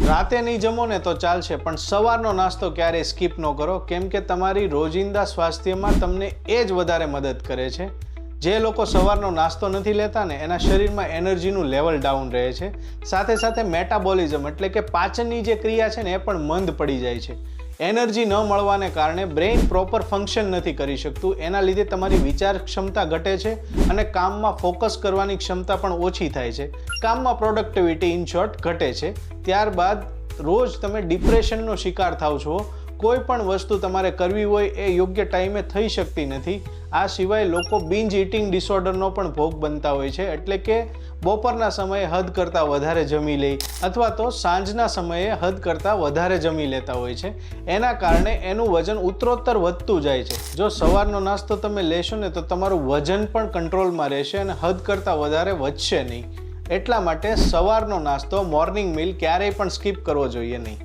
રાતે નહીં જમો ને તો ચાલશે, પણ સવારનો નાસ્તો ક્યારેય સ્કીપ ન કરો, કેમ કે તમારી રોજિંદા સ્વાસ્થ્યમાં તમને એ જ વધારે મદદ કરે છે. જે લોકો સવારનો નાસ્તો નથી લેતા ને એના શરીરમાં એનર્જીનું લેવલ ડાઉન રહે છે. સાથે સાથે મેટાબોલિઝમ એટલે કે પાચનની જે ક્રિયા છે ને એ પણ મંદ પડી જાય છે. એનર્જી ન મળવાને કારણે બ્રેઇન પ્રોપર ફંક્શન નથી કરી શકતું. એના લીધે તમારી વિચાર ક્ષમતા ઘટે છે અને કામમાં ફોકસ કરવાની ક્ષમતા પણ ઓછી થાય છે. કામમાં પ્રોડક્ટિવિટી ઇન શોર્ટ ઘટે છે. ત્યારબાદ રોજ તમે ડિપ્રેશનનો શિકાર થાવ છો. કોઈ પણ વસ્તુ તમારે કરવી હોય એ યોગ્ય ટાઈમે થઈ શકતી નથી. આ સિવાય લોકો બિંજ ઇટિંગ ડિસઓર્ડરનો પણ ભોગ બનતા હોય છે, એટલે કે બપોરના સમયે હદ કરતાં વધારે જમી લે અથવા તો સાંજના સમયે હદ કરતાં વધારે જમી લેતા હોય છે. એના કારણે એનું વજન ઉત્તરોત્તર વધતું જાય છે. જો સવારનો નાસ્તો તમે લેશો ને તો તમારું વજન પણ કંટ્રોલમાં રહેશે અને હદ કરતાં વધારે વધશે નહીં. એટલા માટે સવારનો નાસ્તો, મોર્નિંગ મીલ ક્યારેય પણ સ્કીપ કરવો જોઈએ નહીં.